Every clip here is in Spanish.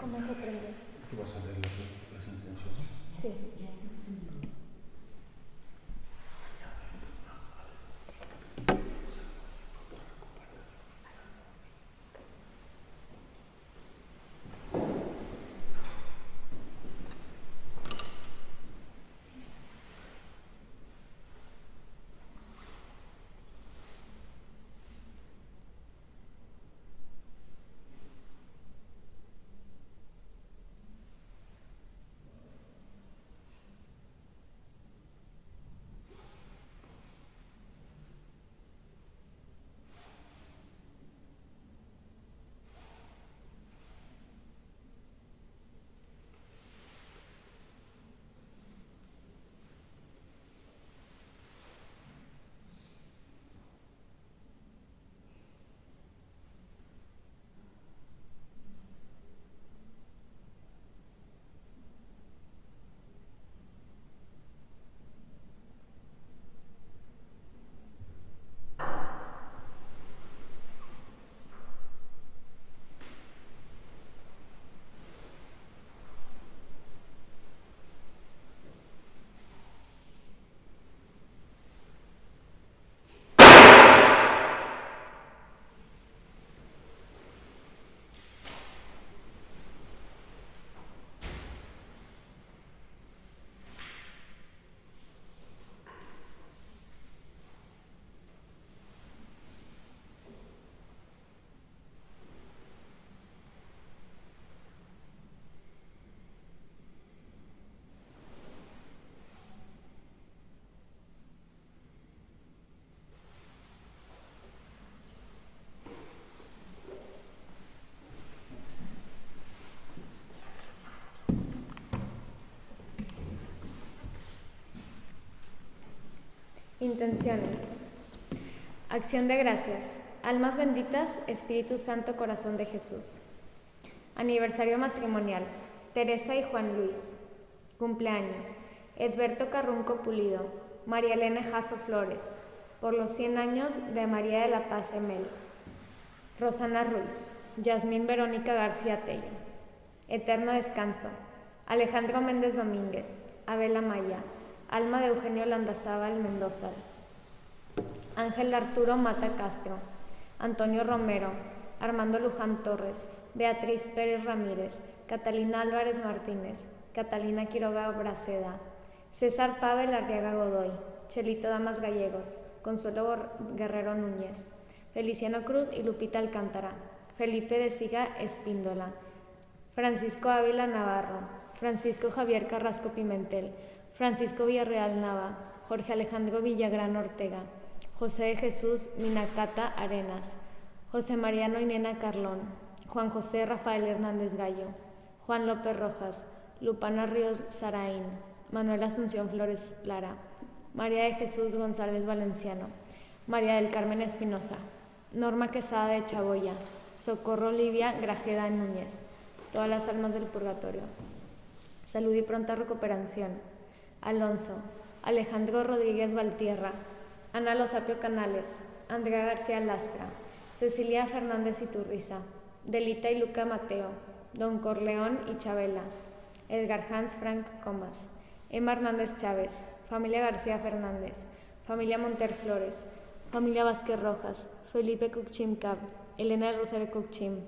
Vamos a aprender. ¿Qué vas a leer las intenciones? Sí. Intenciones. Acción de gracias. Almas benditas, Espíritu Santo, Corazón de Jesús. Aniversario matrimonial. Teresa y Juan Luis. Cumpleaños. Edberto Carrunco Pulido. María Elena Jasso Flores. Por los 100 años de María de la Paz Emel. Rosana Ruiz. Yasmín Verónica García Tello. Eterno descanso. Alejandro Méndez Domínguez. Abel Amaya. Alma de Eugenio Landazábal Mendoza. Ángel Arturo Mata Castro. Antonio Romero. Armando Luján Torres. Beatriz Pérez Ramírez. Catalina Álvarez Martínez. Catalina Quiroga Braceda. César Pavel Arriaga Godoy. Chelito Damas Gallegos. Consuelo Guerrero Núñez. Feliciano Cruz y Lupita Alcántara. Felipe de Siga Espíndola. Francisco Ávila Navarro. Francisco Javier Carrasco Pimentel. Francisco Villarreal Nava. Jorge Alejandro Villagrán Ortega. José de Jesús Minacata Arenas. José Mariano Inena Carlón. Juan José Rafael Hernández Gallo. Juan López Rojas. Lupana Ríos Saraín. Manuel Asunción Flores Lara. María de Jesús González Valenciano. María del Carmen Espinosa. Norma Quesada de Chaboya. Socorro Olivia Grajeda Núñez. Todas las almas del purgatorio. Salud y pronta recuperación. Alonso. Alejandro Rodríguez Valtierra. Ana Lozapio Canales. Andrea García Lastra. Cecilia Fernández Iturriza. Delita y Luca Mateo. Don Corleón y Chabela. Edgar Hans Frank Comas. Emma Hernández Chávez. Familia García Fernández. Familia Monter Flores. Familia Vázquez Rojas. Felipe Cuchim Cab. Elena del Rosario Cuchim.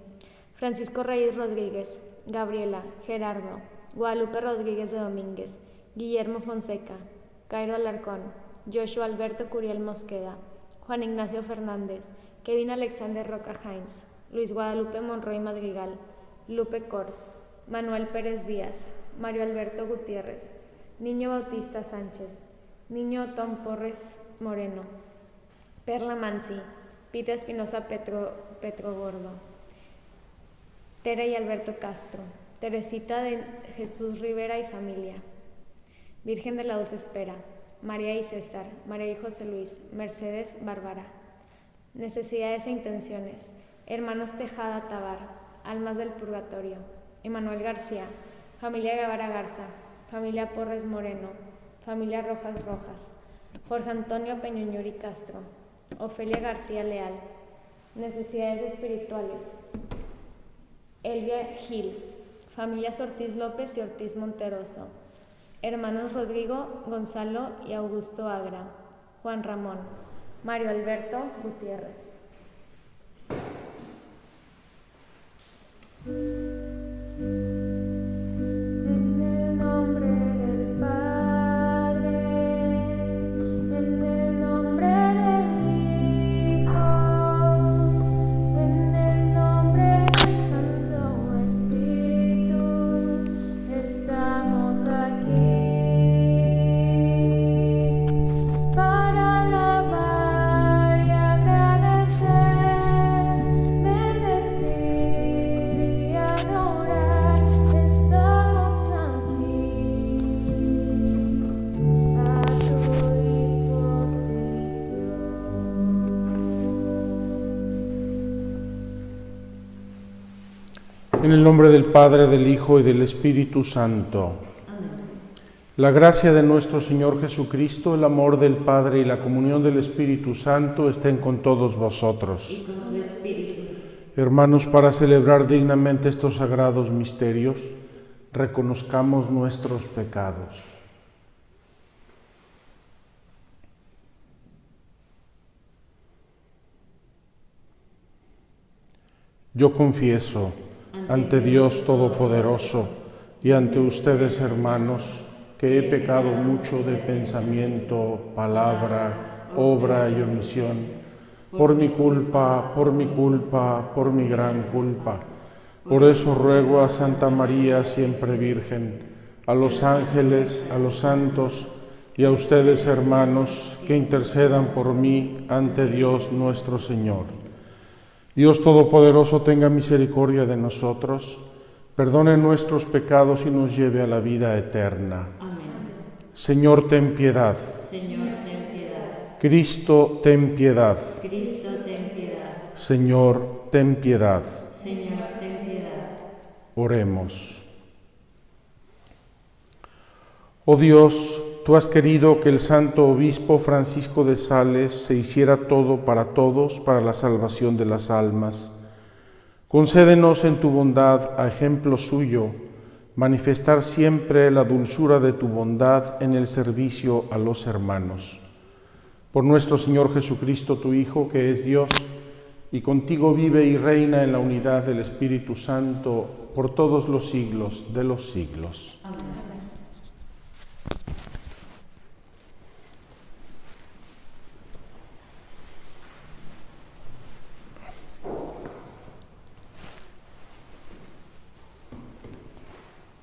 Francisco Reyes Rodríguez. Gabriela. Gerardo. Guadalupe Rodríguez de Domínguez. Guillermo Fonseca. Cairo Alarcón. Joshua Alberto Curiel Mosqueda. Juan Ignacio Fernández. Kevin Alexander Roca Hines. Luis Guadalupe Monroy Madrigal. Lupe Cors. Manuel Pérez Díaz. Mario Alberto Gutiérrez. Niño Bautista Sánchez. Niño Otón Porres Moreno. Perla Mansi. Pita Espinosa Petro Gordo. Tere y Alberto Castro. Teresita de Jesús Rivera y familia. Virgen de la Dulce Espera. María y César. María y José Luis. Mercedes Bárbara. Necesidades e intenciones. Hermanos Tejada Tabar. Almas del Purgatorio. Emanuel García. Familia Guevara Garza. Familia Porres Moreno. Familia Rojas Rojas. Jorge Antonio Peñuñuri Castro. Ofelia García Leal. Necesidades espirituales. Elvia Gil. Familias Ortiz López y Ortiz Monteroso. Hermanos Rodrigo, Gonzalo y Augusto Agra. Juan Ramón. Mario Alberto Gutiérrez. En el nombre del Padre, del Hijo y del Espíritu Santo. Amén. La gracia de nuestro Señor Jesucristo, el amor del Padre y la comunión del Espíritu Santo estén con todos vosotros. Y con tu espíritu. Hermanos, para celebrar dignamente estos sagrados misterios, reconozcamos nuestros pecados. Yo confieso ante Dios Todopoderoso y ante ustedes, hermanos, que he pecado mucho de pensamiento, palabra, obra y omisión, por mi culpa, por mi gran culpa. Por eso ruego a Santa María, siempre Virgen, a los ángeles, a los santos y a ustedes, hermanos, que intercedan por mí ante Dios nuestro Señor. Dios Todopoderoso tenga misericordia de nosotros, perdone nuestros pecados y nos lleve a la vida eterna. Amén. Señor, ten piedad. Señor, ten piedad. Cristo, ten piedad. Cristo, ten piedad. Señor, ten piedad. Señor, ten piedad. Oremos. Oh Dios, tú has querido que el Santo Obispo Francisco de Sales se hiciera todo para todos, para la salvación de las almas. Concédenos en tu bondad, a ejemplo suyo, manifestar siempre la dulzura de tu bondad en el servicio a los hermanos. Por nuestro Señor Jesucristo, tu Hijo, que es Dios, y contigo vive y reina en la unidad del Espíritu Santo por todos los siglos de los siglos. Amén.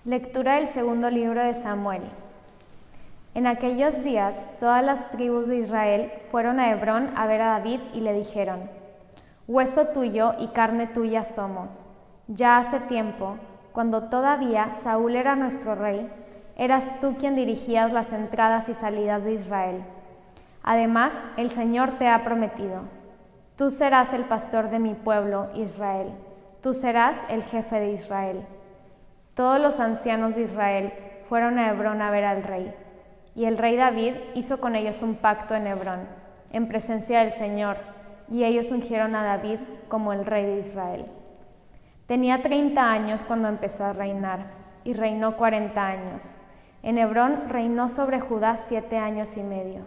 Lectura del segundo libro de Samuel. En aquellos días, todas las tribus de Israel fueron a Hebrón a ver a David y le dijeron: Hueso tuyo y carne tuya somos. Ya hace tiempo, cuando todavía Saúl era nuestro rey, eras tú quien dirigías las entradas y salidas de Israel. Además, el Señor te ha prometido: tú serás el pastor de mi pueblo Israel, tú serás el jefe de Israel. Todos los ancianos de Israel fueron a Hebrón a ver al rey, y el rey David hizo con ellos un pacto en Hebrón, en presencia del Señor, y ellos ungieron a David como el rey de Israel. Tenía 30 años cuando empezó a reinar, y reinó 40 años. En Hebrón reinó sobre Judá 7 años y medio,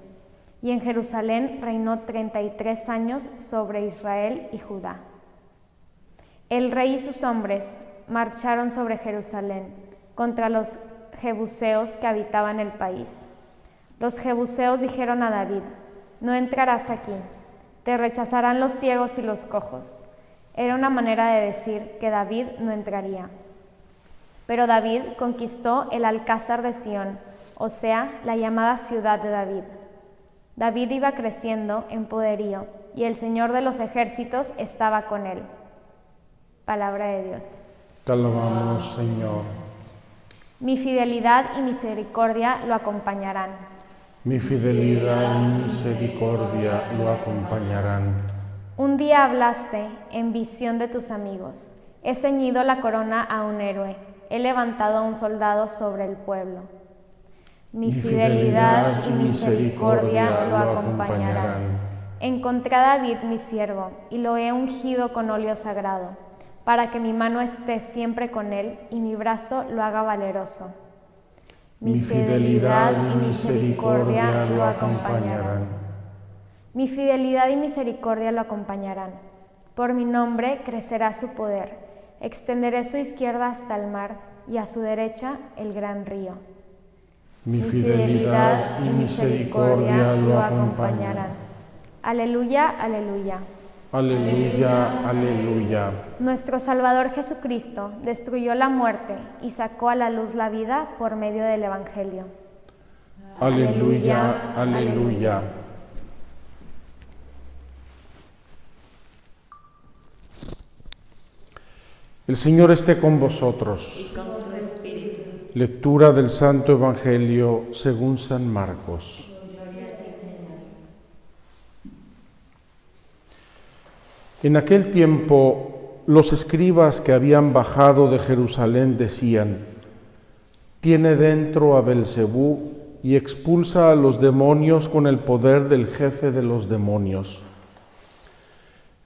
y en Jerusalén reinó 33 años sobre Israel y Judá. El rey y sus hombres marcharon sobre Jerusalén contra los jebuseos que habitaban el país. Los jebuseos dijeron a David: no entrarás aquí, te rechazarán los ciegos y los cojos. Era una manera de decir que David no entraría. Pero David conquistó el Alcázar de Sión, o sea, la llamada ciudad de David. David iba creciendo en poderío, y el Señor de los ejércitos estaba con él. Palabra de Dios. Te alabamos, Señor. Mi fidelidad y misericordia lo acompañarán. Mi fidelidad y misericordia lo acompañarán. Un día hablaste en visión de tus amigos. He ceñido la corona a un héroe. He levantado a un soldado sobre el pueblo. Mi fidelidad y misericordia lo acompañarán. Encontré a David mi siervo y lo he ungido con óleo sagrado. para que mi mano esté siempre con él y mi brazo lo haga valeroso. Mi fidelidad y misericordia lo acompañarán. Mi fidelidad y misericordia lo acompañarán. Por mi nombre crecerá su poder. Extenderé su izquierda hasta el mar y a su derecha el gran río. Mi fidelidad y misericordia lo acompañarán. Aleluya, aleluya. Aleluya, aleluya. Nuestro Salvador Jesucristo destruyó la muerte y sacó a la luz la vida por medio del Evangelio. Aleluya, aleluya. El Señor esté con vosotros. Y con tu espíritu. Lectura del Santo Evangelio según San Marcos. Gloria a ti, Señor. En aquel tiempo, los escribas que habían bajado de Jerusalén decían: tiene dentro a Belcebú y expulsa a los demonios con el poder del jefe de los demonios.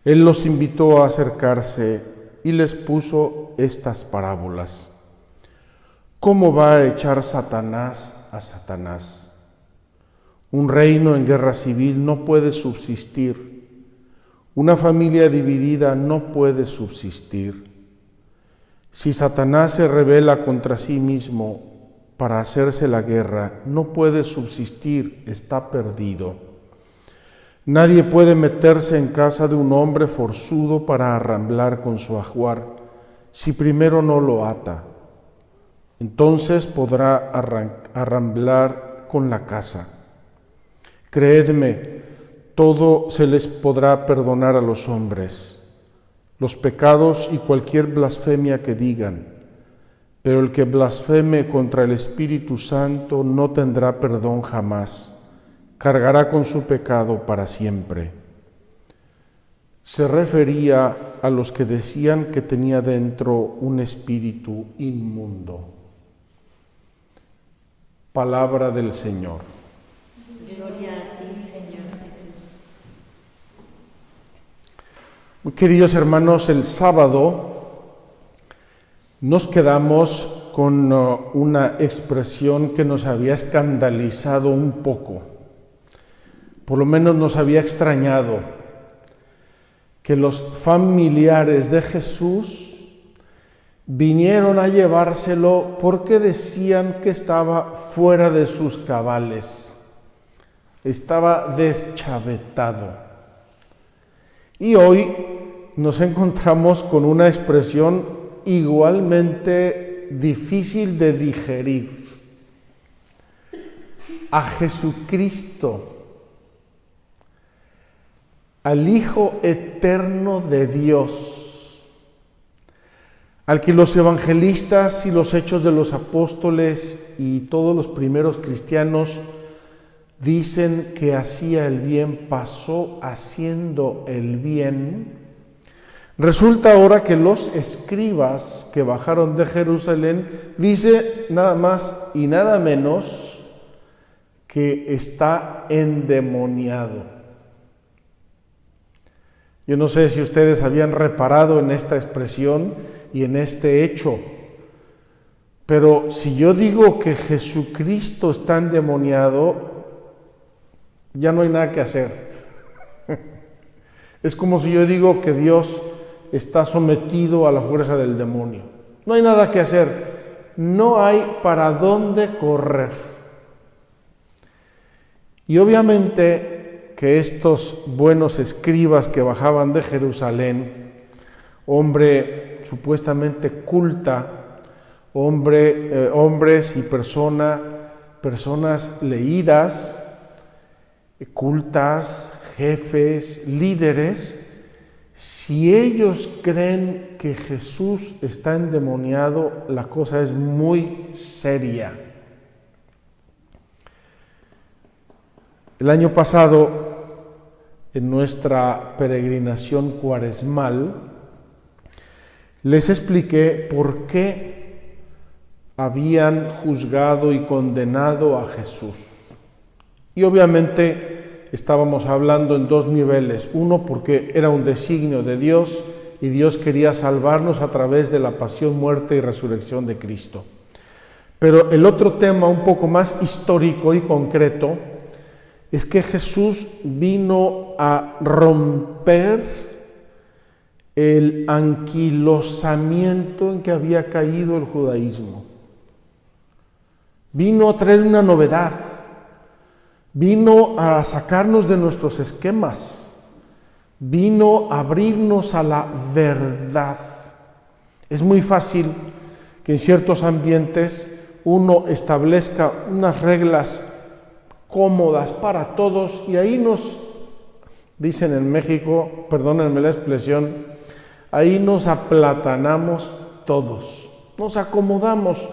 Él los invitó a acercarse y les puso estas parábolas. ¿Cómo va a echar Satanás a Satanás? Un reino en guerra civil no puede subsistir. Una familia dividida no puede subsistir. Si Satanás se rebela contra sí mismo para hacerse la guerra, no puede subsistir, está perdido. Nadie puede meterse en casa de un hombre forzudo para arramblar con su ajuar, si primero no lo ata. Entonces podrá arramblar con la casa. Creedme, todo se les podrá perdonar a los hombres, los pecados y cualquier blasfemia que digan, pero el que blasfeme contra el Espíritu Santo no tendrá perdón jamás, cargará con su pecado para siempre. Se refería a los que decían que tenía dentro un espíritu inmundo. Palabra del Señor. Gloria a ti, Señor Jesús. Muy queridos hermanos, el sábado nos quedamos con una expresión que nos había escandalizado un poco, por lo menos nos había extrañado, que los familiares de Jesús vinieron a llevárselo porque decían que estaba fuera de sus cabales, estaba deschavetado. Y hoy nos encontramos con una expresión igualmente difícil de digerir. A Jesucristo, al Hijo eterno de Dios, al que los evangelistas y los hechos de los apóstoles y todos los primeros cristianos dicen que hacía el bien, pasó haciendo el bien. Resulta ahora que los escribas que bajaron de Jerusalén dice nada más y nada menos que está endemoniado. Yo no sé si ustedes habían reparado en esta expresión y en este hecho, pero si yo digo que Jesucristo está endemoniado, ya no hay nada que hacer. Es como si yo digo que Dios está sometido a la fuerza del demonio. No hay nada que hacer, no hay para dónde correr. Y obviamente que estos buenos escribas que bajaban de Jerusalén, hombre supuestamente culta, hombres y personas leídas, cultas, jefes, líderes, si ellos creen que Jesús está endemoniado, la cosa es muy seria. El año pasado, en nuestra peregrinación cuaresmal, les expliqué por qué habían juzgado y condenado a Jesús. Y obviamente estábamos hablando en dos niveles. Uno, porque era un designio de Dios, y Dios quería salvarnos a través de la pasión, muerte y resurrección de Cristo. Pero el otro tema un poco más histórico y concreto es que Jesús vino a romper el anquilosamiento en que había caído el judaísmo. Vino a traer una novedad, vino a sacarnos de nuestros esquemas, vino a abrirnos a la verdad. Es muy fácil que en ciertos ambientes uno establezca unas reglas cómodas para todos y ahí nos, dicen en México, perdónenme la expresión, ahí nos aplatanamos todos, nos acomodamos.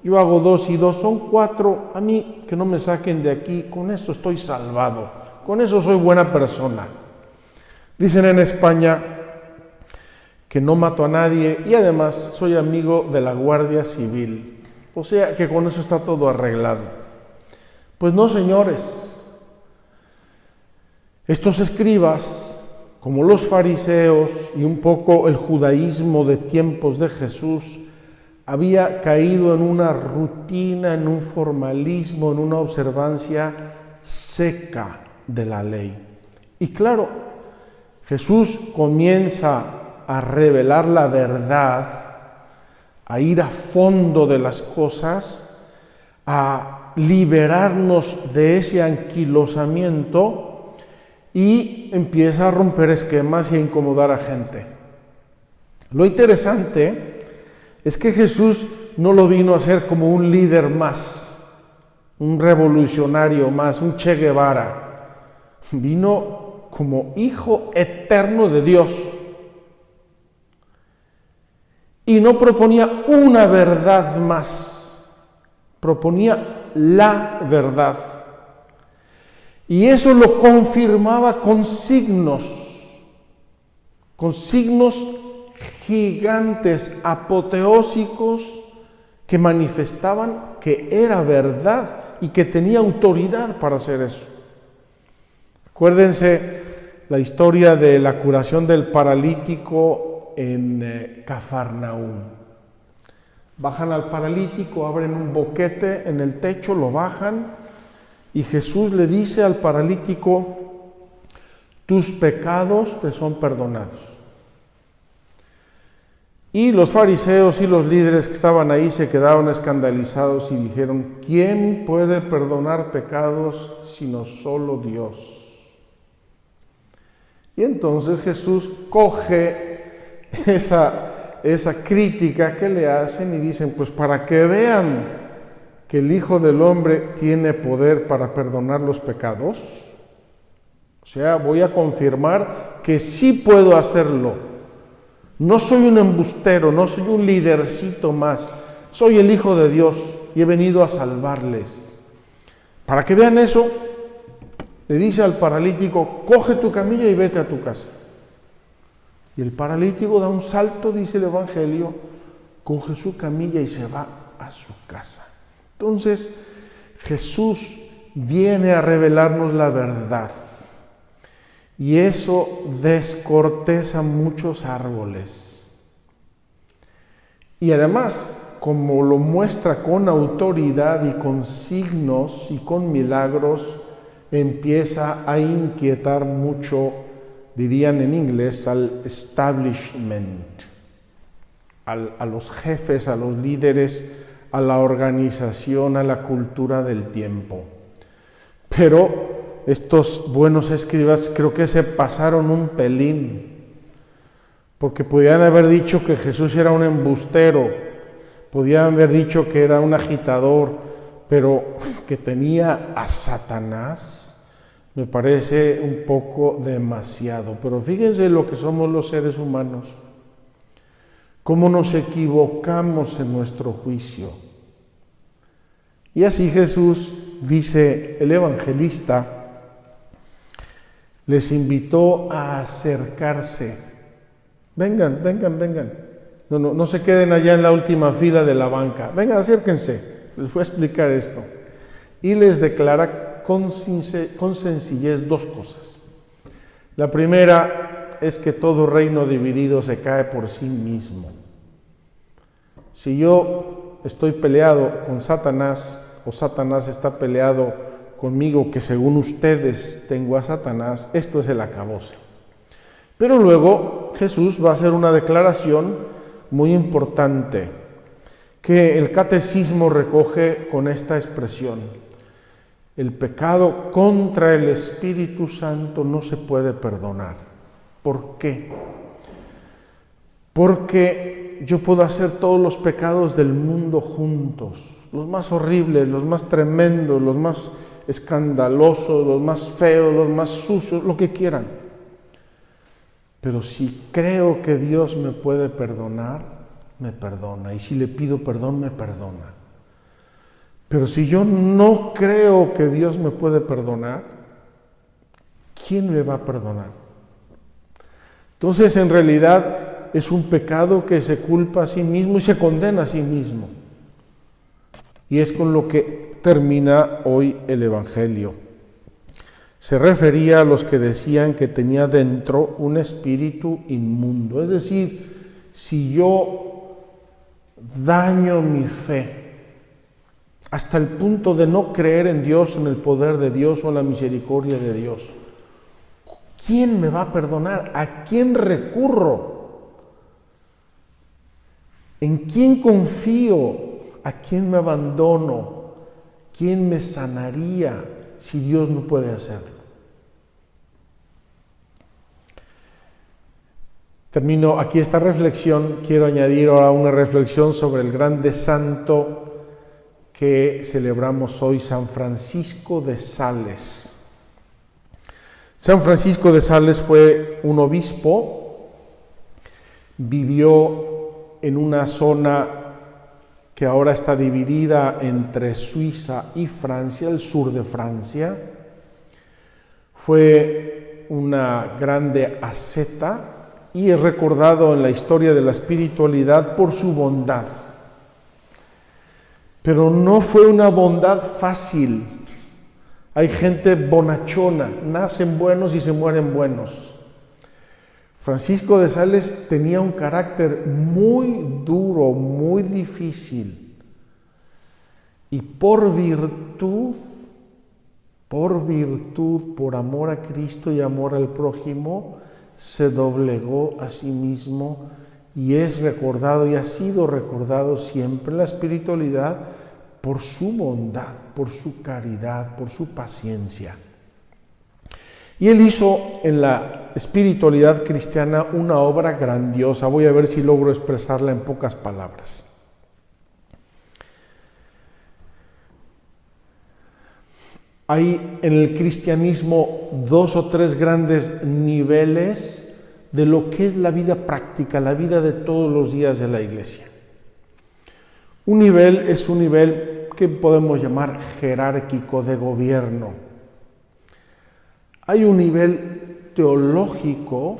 Yo hago 2 y 2 son 4, a mí que no me saquen de aquí, con eso estoy salvado, con eso soy buena persona. Dicen en España que no mato a nadie y además soy amigo de la Guardia Civil, o sea que con eso está todo arreglado. Pues no, señores, estos escribas, como los fariseos y un poco el judaísmo de tiempos de Jesús, había caído en una rutina, en un formalismo, en una observancia seca de la ley. Y claro, Jesús comienza a revelar la verdad, a ir a fondo de las cosas, a liberarnos de ese anquilosamiento y empieza a romper esquemas y a incomodar a gente. Lo interesante es que Jesús no lo vino a hacer como un líder más, un revolucionario más, un Che Guevara. Vino como hijo eterno de Dios. Y no proponía una verdad más, proponía la verdad. Y eso lo confirmaba con signos gigantes, apoteósicos, que manifestaban que era verdad y que tenía autoridad para hacer eso. Acuérdense la historia de la curación del paralítico en Cafarnaúm. Bajan al paralítico, abren un boquete en el techo, lo bajan y Jesús le dice al paralítico: tus pecados te son perdonados. Y los fariseos y los líderes que estaban ahí se quedaron escandalizados y dijeron: ¿quién puede perdonar pecados sino solo Dios? Y entonces Jesús coge esa crítica que le hacen y dicen: pues para que vean que el Hijo del Hombre tiene poder para perdonar los pecados, o sea, voy a confirmar que sí puedo hacerlo. No soy un embustero, no soy un lidercito más, soy el Hijo de Dios y he venido a salvarles. Para que vean eso, le dice al paralítico: coge tu camilla y vete a tu casa. Y el paralítico da un salto, dice el Evangelio, coge su camilla y se va a su casa. Entonces, Jesús viene a revelarnos la verdad. Y eso descorteza muchos árboles. Y además, como lo muestra con autoridad y con signos y con milagros, empieza a inquietar mucho, dirían en inglés, al establishment, a los jefes, a los líderes, a la organización, a la cultura del tiempo. Pero estos buenos escribas creo que se pasaron un pelín, porque podían haber dicho que Jesús era un embustero, podían haber dicho que era un agitador, pero que tenía a Satanás, me parece un poco demasiado. Pero fíjense lo que somos los seres humanos, cómo nos equivocamos en nuestro juicio. Y así Jesús, dice el evangelista, les invitó a acercarse. Vengan. No se queden allá en la última fila de la banca. Vengan, acérquense. Les voy a explicar esto. Y les declara con sencillez 2 cosas. La primera, es que todo reino dividido se cae por sí mismo. Si yo estoy peleado con Satanás, o Satanás está peleado conmigo, que según ustedes tengo a Satanás, esto es el acabose. Pero luego Jesús va a hacer una declaración muy importante, que el catecismo recoge con esta expresión: el pecado contra el Espíritu Santo no se puede perdonar. ¿Por qué? Porque yo puedo hacer todos los pecados del mundo juntos, los más horribles, los más tremendos, los más escandalosos, los más feos, los más sucios, lo que quieran. Pero si creo que Dios me puede perdonar, me perdona. Y si le pido perdón, me perdona. Pero si yo no creo que Dios me puede perdonar, ¿quién me va a perdonar? Entonces, en realidad, es un pecado que se culpa a sí mismo y se condena a sí mismo. Y es con lo que termina hoy el Evangelio. Se refería a los que decían que tenía dentro un espíritu inmundo. Es decir, si yo daño mi fe hasta el punto de no creer en Dios, en el poder de Dios o en la misericordia de Dios, ¿quién me va a perdonar? ¿A quién recurro? ¿En quién confío? ¿A quién me abandono? ¿Quién me sanaría si Dios no puede hacerlo? Termino aquí esta reflexión. Quiero añadir ahora una reflexión sobre el grande santo que celebramos hoy, San Francisco de Sales. San Francisco de Sales fue un obispo, vivió en una zona que ahora está dividida entre Suiza y Francia, el sur de Francia. Fue una grande asceta y es recordado en la historia de la espiritualidad por su bondad. Pero no fue una bondad fácil. Hay gente bonachona, nacen buenos y se mueren buenos. Francisco de Sales tenía un carácter muy duro, muy difícil. Y por virtud, por amor a Cristo y amor al prójimo, se doblegó a sí mismo y es recordado y ha sido recordado siempre en la espiritualidad por su bondad, por su caridad, por su paciencia. Y él hizo en la espiritualidad cristiana una obra grandiosa. Voy a ver si logro expresarla en pocas palabras. Hay en el cristianismo 2 o 3 grandes niveles de lo que es la vida práctica, la vida de todos los días de la Iglesia. Un nivel es un nivel que podemos llamar jerárquico, de gobierno. Hay un nivel teológico,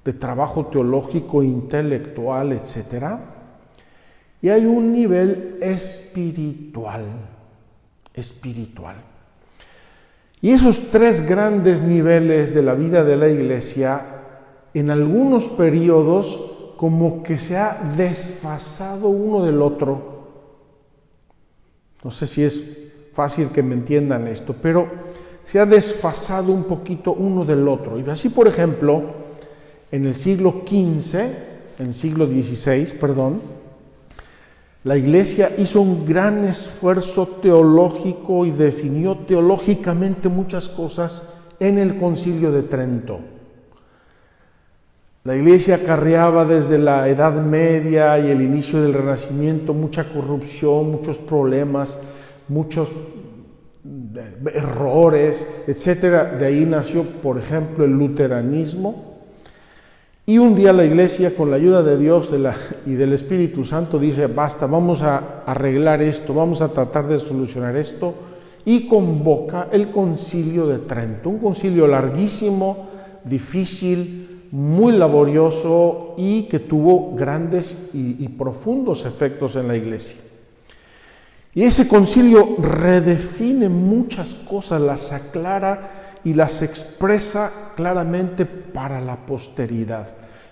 de trabajo teológico, intelectual, etc. Y hay un nivel espiritual. Y esos 3 grandes niveles de la vida de la Iglesia, en algunos periodos, como que se ha desfasado uno del otro. No sé si es fácil que me entiendan esto, pero se ha desfasado un poquito uno del otro. Y así, por ejemplo, en el siglo XVI, la Iglesia hizo un gran esfuerzo teológico y definió teológicamente muchas cosas en el Concilio de Trento. La Iglesia acarreaba desde la Edad Media y el inicio del Renacimiento mucha corrupción, muchos problemas, muchos errores, etc. De ahí nació, por ejemplo, el luteranismo. Y un día la Iglesia, con la ayuda de Dios y del Espíritu Santo, dice: basta, vamos a arreglar esto, vamos a tratar de solucionar esto, y convoca el Concilio de Trento, un concilio larguísimo, difícil, muy laborioso y que tuvo grandes y profundos efectos en la Iglesia. Y ese concilio redefine muchas cosas, las aclara y las expresa claramente para la posteridad.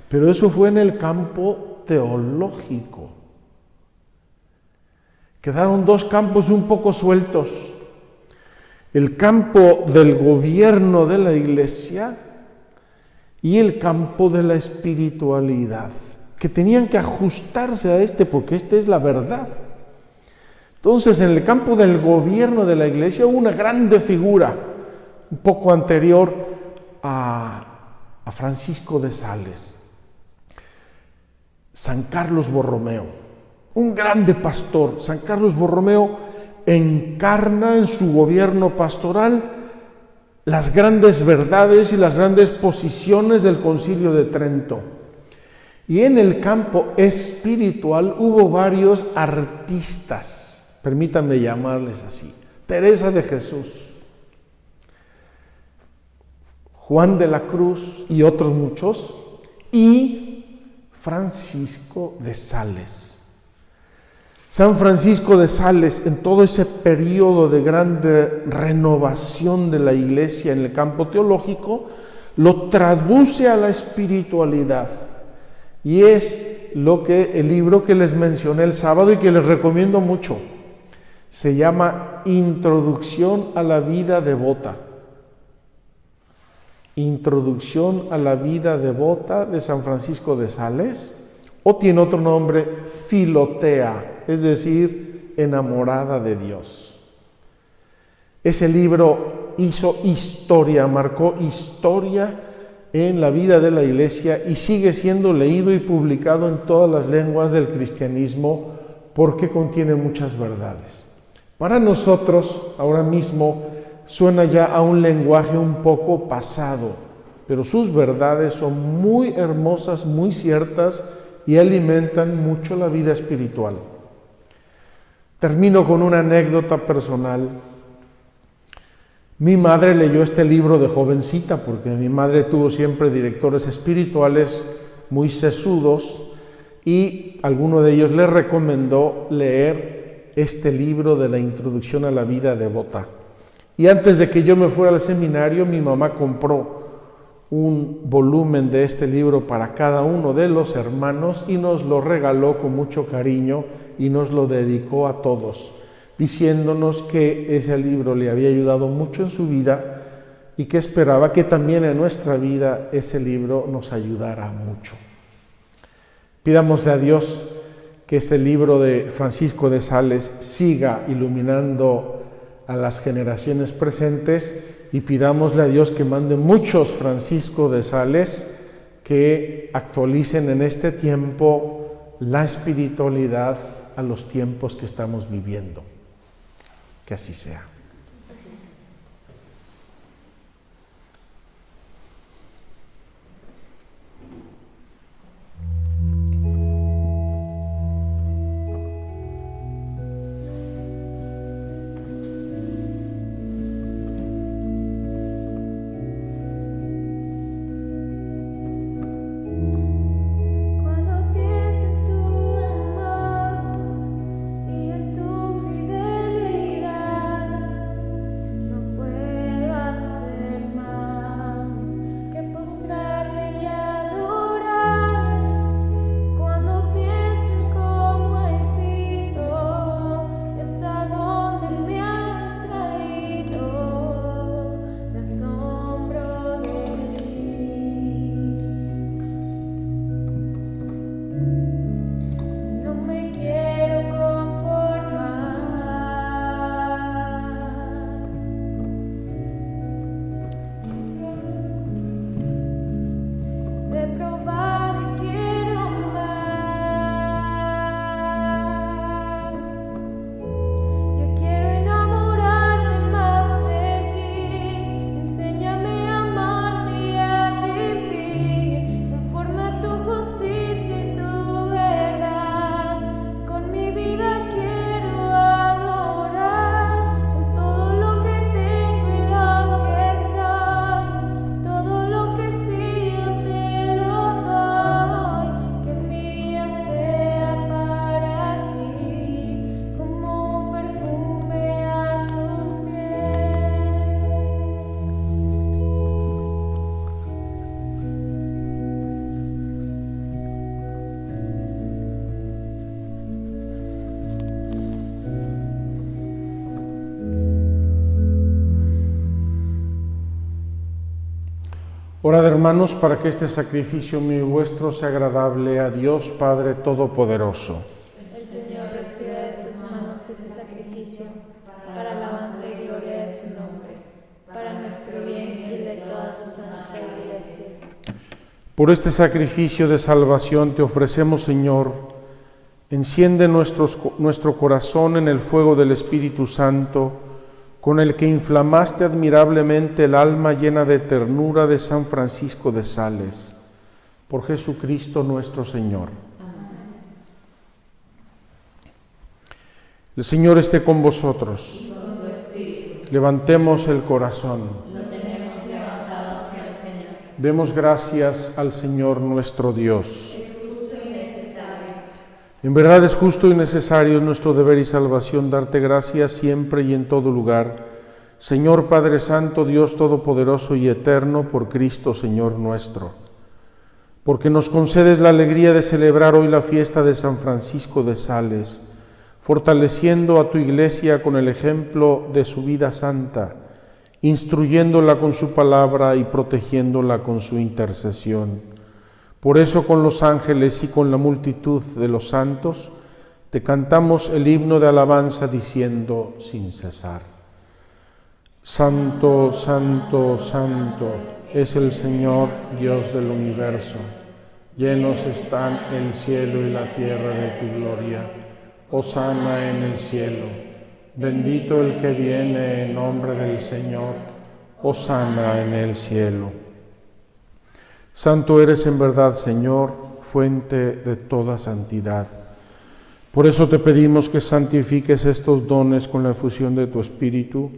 Pero eso fue en el campo teológico. Quedaron dos campos un poco sueltos. El campo del gobierno de la Iglesia y el campo de la espiritualidad, que tenían que ajustarse a porque esta es la verdad. Entonces, en el campo del gobierno de la Iglesia hubo una grande figura, un poco anterior a Francisco de Sales, San Carlos Borromeo, un grande pastor. San Carlos Borromeo encarna en su gobierno pastoral las grandes verdades y las grandes posiciones del Concilio de Trento. Y en el campo espiritual hubo varios artistas, permítanme llamarles así: Teresa de Jesús, Juan de la Cruz y otros muchos, y Francisco de Sales. San Francisco de Sales, en todo ese periodo de grande renovación de la Iglesia en el campo teológico, lo traduce a la espiritualidad. Y es el libro que les mencioné el sábado y que les recomiendo mucho. Se llama Introducción a la vida devota. Introducción a la vida devota de San Francisco de Sales, o tiene otro nombre, Filotea, es decir, enamorada de Dios. Ese libro hizo historia, marcó historia en la vida de la Iglesia y sigue siendo leído y publicado en todas las lenguas del cristianismo porque contiene muchas verdades. Para nosotros, ahora mismo, suena ya a un lenguaje un poco pasado, pero sus verdades son muy hermosas, muy ciertas y alimentan mucho la vida espiritual. Termino con una anécdota personal. Mi madre leyó este libro de jovencita, porque mi madre tuvo siempre directores espirituales muy sesudos y alguno de ellos le recomendó leer este libro de la Introducción a la vida devota. Y antes de que yo me fuera al seminario, mi mamá compró un volumen de este libro para cada uno de los hermanos y nos lo regaló con mucho cariño y nos lo dedicó a todos, diciéndonos que ese libro le había ayudado mucho en su vida y que esperaba que también en nuestra vida ese libro nos ayudara mucho. Pidámosle a Dios que ese libro de Francisco de Sales siga iluminando a las generaciones presentes y pidámosle a Dios que mande muchos Francisco de Sales que actualicen en este tiempo la espiritualidad a los tiempos que estamos viviendo. Que así sea. Cuando pienso en tu amor y en tu fidelidad, Orad, hermanos, para que este sacrificio mío y vuestro sea agradable a Dios Padre Todopoderoso. El Señor reciba de tus manos este sacrificio para alabanza y gloria de su nombre, para nuestro bien y el de toda su santa Iglesia. Por este sacrificio de salvación te ofrecemos, Señor, enciende nuestro corazón en el fuego del Espíritu Santo, con el que inflamaste admirablemente el alma llena de ternura de San Francisco de Sales. Por Jesucristo nuestro Señor. El Señor esté con vosotros. Levantemos el corazón. Lo tenemos levantado hacia el Señor. Demos gracias al Señor nuestro Dios. Es justo y necesario. En verdad es justo y necesario, nuestro deber y salvación, darte gracias siempre y en todo lugar, Señor Padre Santo, Dios Todopoderoso y Eterno, por Cristo Señor nuestro, porque nos concedes la alegría de celebrar hoy la fiesta de San Francisco de Sales, fortaleciendo a tu Iglesia con el ejemplo de su vida santa, instruyéndola con su palabra y protegiéndola con su intercesión. Por eso con los ángeles y con la multitud de los santos te cantamos el himno de alabanza diciendo sin cesar: Santo, santo, santo es el Señor Dios del universo. Llenos están el cielo y la tierra de tu gloria. Hosana en el cielo. Bendito el que viene en nombre del Señor. Hosana en el cielo. Santo eres en verdad, Señor, fuente de toda santidad. Por eso te pedimos que santifiques estos dones con la efusión de tu Espíritu,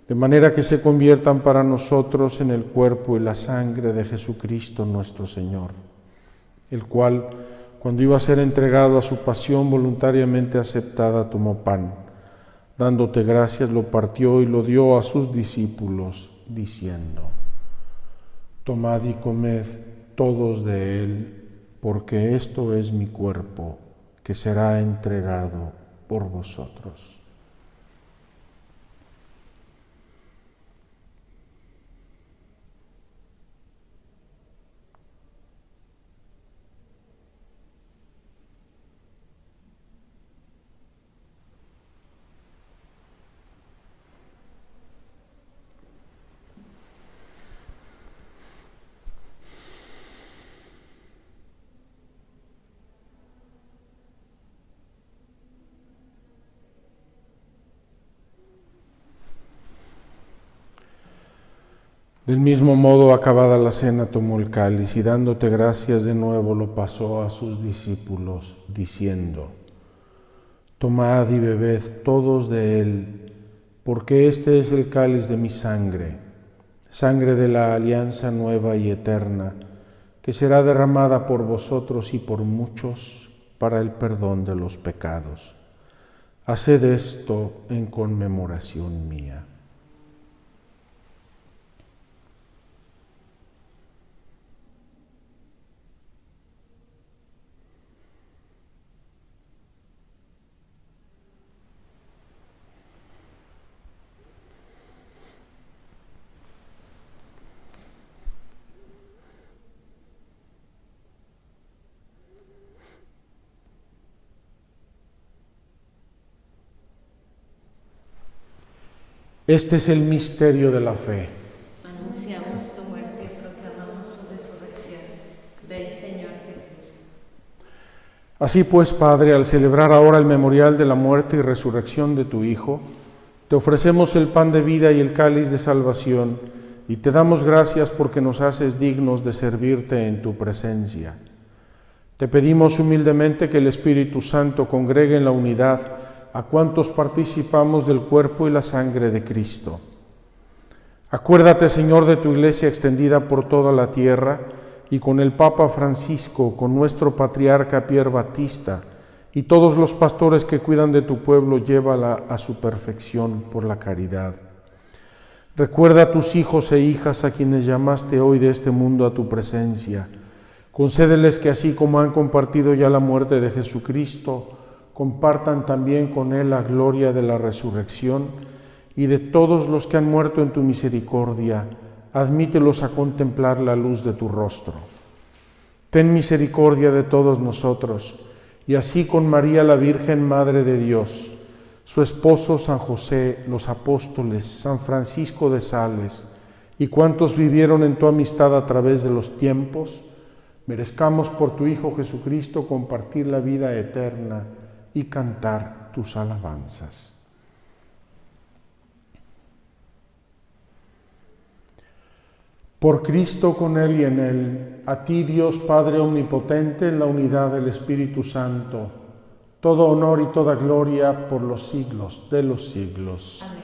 de manera que se conviertan para nosotros en el cuerpo y la sangre de Jesucristo nuestro Señor, el cual, cuando iba a ser entregado a su pasión voluntariamente aceptada, tomó pan. Dándote gracias, lo partió y lo dio a sus discípulos, diciendo: Tomad y comed todos de él, porque esto es mi cuerpo, que será entregado por vosotros. Del mismo modo, acabada la cena, tomó el cáliz y dándote gracias de nuevo lo pasó a sus discípulos, diciendo: Tomad y bebed todos de él, porque este es el cáliz de mi sangre, sangre de la alianza nueva y eterna, que será derramada por vosotros y por muchos para el perdón de los pecados. Haced esto en conmemoración mía. Este es el misterio de la fe. Anunciamos tu muerte y proclamamos tu resurrección. Ven, Señor Jesús. Así pues, Padre, al celebrar ahora el memorial de la muerte y resurrección de tu Hijo, te ofrecemos el pan de vida y el cáliz de salvación, y te damos gracias porque nos haces dignos de servirte en tu presencia. Te pedimos humildemente que el Espíritu Santo congregue en la unidad a cuantos participamos del cuerpo y la sangre de Cristo. Acuérdate, Señor, de tu Iglesia extendida por toda la tierra, y con el Papa Francisco, con nuestro patriarca Pier Batista, y todos los pastores que cuidan de tu pueblo, llévala a su perfección por la caridad. Recuerda a tus hijos e hijas a quienes llamaste hoy de este mundo a tu presencia. Concédeles que así como han compartido ya la muerte de Jesucristo, compartan también con Él la gloria de la resurrección, y de todos los que han muerto en tu misericordia, admítelos a contemplar la luz de tu rostro. Ten misericordia de todos nosotros, y así con María la Virgen, Madre de Dios, su esposo San José, los apóstoles, San Francisco de Sales, y cuantos vivieron en tu amistad a través de los tiempos, merezcamos por tu Hijo Jesucristo compartir la vida eterna y cantar tus alabanzas. Por Cristo, con Él y en Él, a ti Dios Padre Omnipotente, en la unidad del Espíritu Santo, todo honor y toda gloria por los siglos de los siglos. Amén.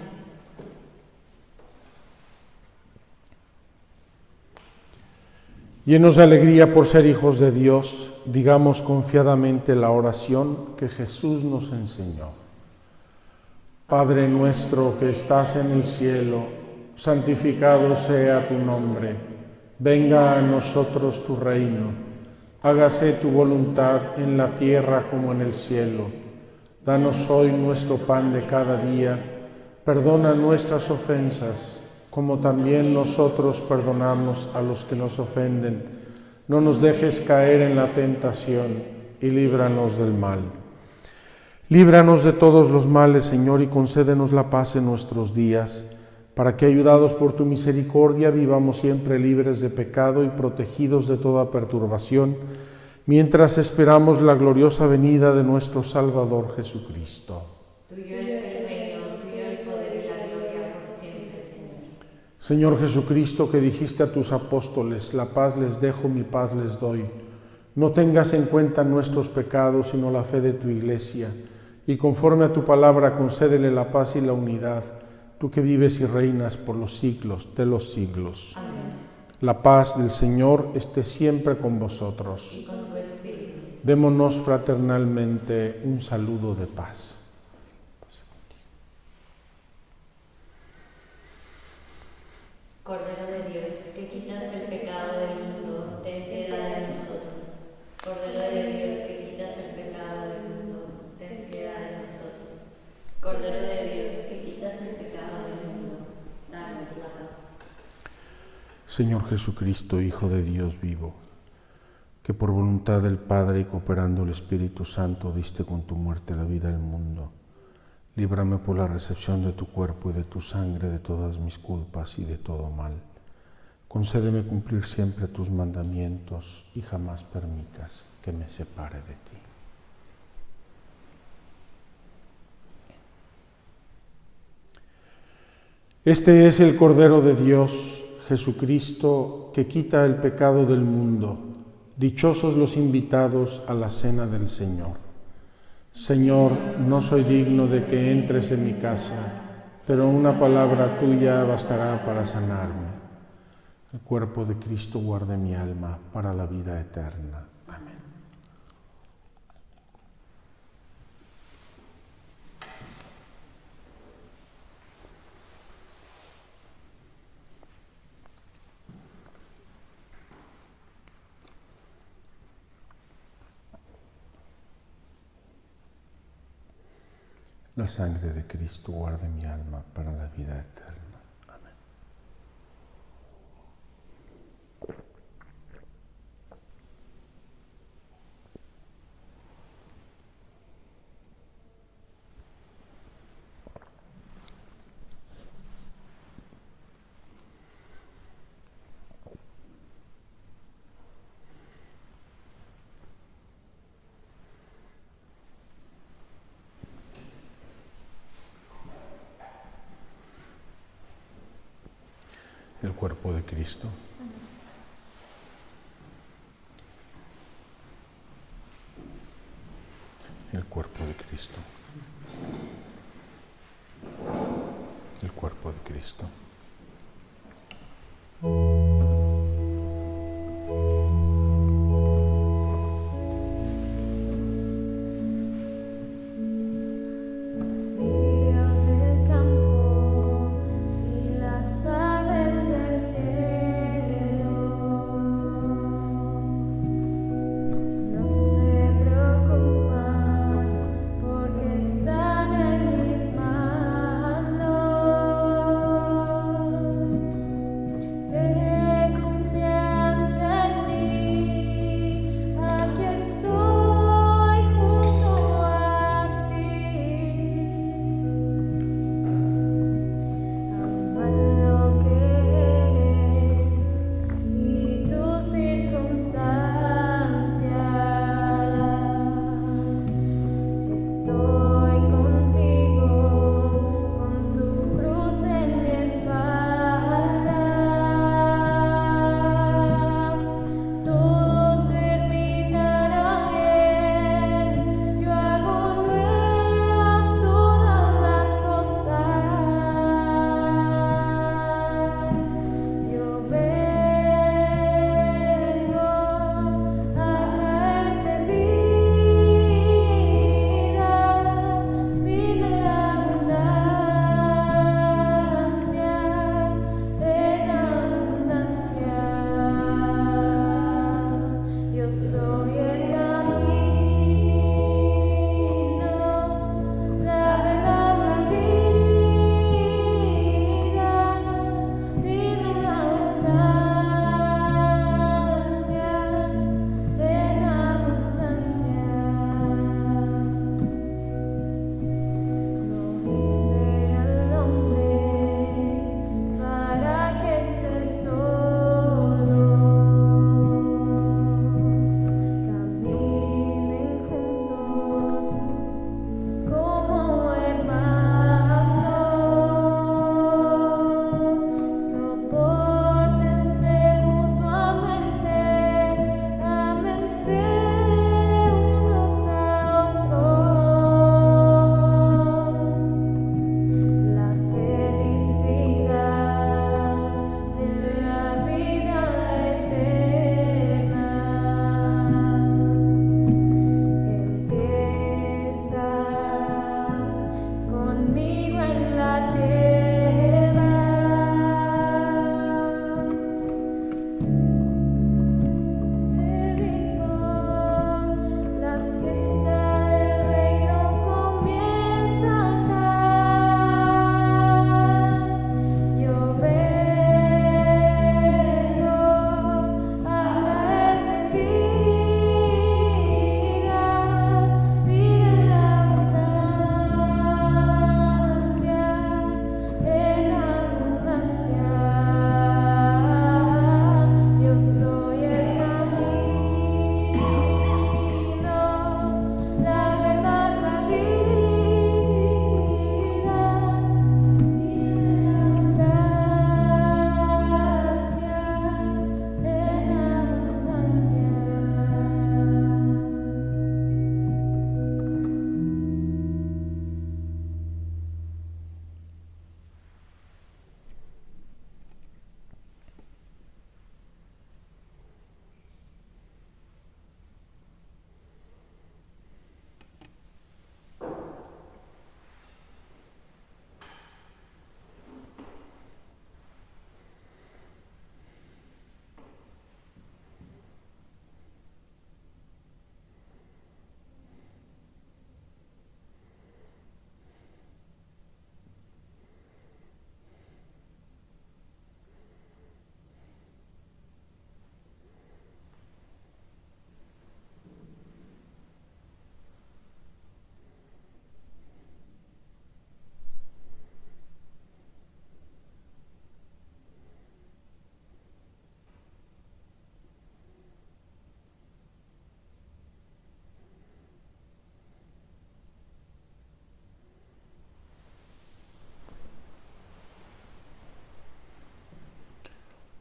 Llenos de alegría por ser hijos de Dios, digamos confiadamente la oración que Jesús nos enseñó. Padre nuestro que estás en el cielo, santificado sea tu nombre. Venga a nosotros tu reino. Hágase tu voluntad en la tierra como en el cielo. Danos hoy nuestro pan de cada día. Perdona nuestras ofensas, como también nosotros perdonamos a los que nos ofenden. No nos dejes caer en la tentación y líbranos del mal. Líbranos de todos los males, Señor, y concédenos la paz en nuestros días, para que, ayudados por tu misericordia, vivamos siempre libres de pecado y protegidos de toda perturbación, mientras esperamos la gloriosa venida de nuestro Salvador Jesucristo. Tuyo es el reino, tuyo el poder y la gloria por siempre, Señor. Señor Jesucristo, que dijiste a tus apóstoles, la paz les dejo, mi paz les doy. No tengas en cuenta nuestros pecados, sino la fe de tu Iglesia, y conforme a tu palabra concédele la paz y la unidad, tú que vives y reinas por los siglos de los siglos. Amén. La paz del Señor esté siempre con vosotros. Y con tu espíritu. Démonos fraternalmente un saludo de paz. Cordero de Dios, que quitas el pecado del mundo, ten piedad de nosotros. Cordero de Dios, que quitas el pecado del mundo, ten piedad de nosotros. Cordero de Dios, que quitas el pecado del mundo, danos la paz. Señor Jesucristo, Hijo de Dios vivo, que por voluntad del Padre y cooperando el Espíritu Santo diste con tu muerte la vida al mundo, líbrame por la recepción de tu cuerpo y de tu sangre de todas mis culpas y de todo mal. Concédeme cumplir siempre tus mandamientos y jamás permitas que me separe de ti. Este es el Cordero de Dios, Jesucristo, que quita el pecado del mundo. Dichosos los invitados a la cena del Señor. Señor, no soy digno de que entres en mi casa, pero una palabra tuya bastará para sanarme. El cuerpo de Cristo guarde mi alma para la vida eterna. Amén. La sangre de Cristo guarde mi alma para la vida eterna. Amén. El cuerpo de Cristo. El cuerpo de Cristo. El cuerpo de Cristo. Los lirios del campo y las aves del cielo no se preocupan porque están en mis manos.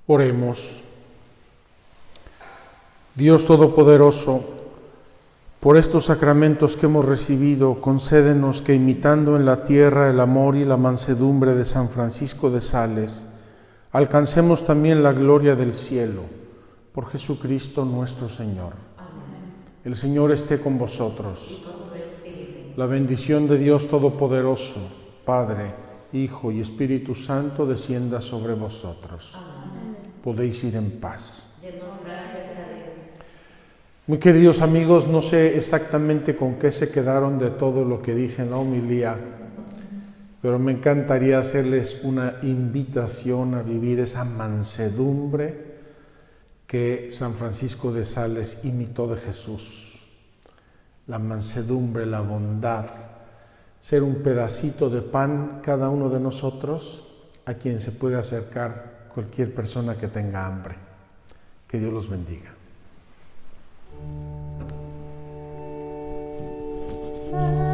Oremos. Dios Todopoderoso, por estos sacramentos que hemos recibido, concédenos que, imitando en la tierra el amor y la mansedumbre de San Francisco de Sales, alcancemos también la gloria del cielo, por Jesucristo nuestro Señor. Amén. El Señor esté con vosotros. Y con tu espíritu. La bendición de Dios Todopoderoso, Padre, Hijo y Espíritu Santo, descienda sobre vosotros. Amén. Podéis ir en paz. Demos gracias a Dios. Muy queridos amigos, no sé exactamente con qué se quedaron de todo lo que dije en la homilía, pero me encantaría hacerles una invitación a vivir esa mansedumbre que San Francisco de Sales imitó de Jesús. La mansedumbre, la bondad, ser un pedacito de pan cada uno de nosotros a quien se puede acercar cualquier persona que tenga hambre. Que Dios los bendiga. Padre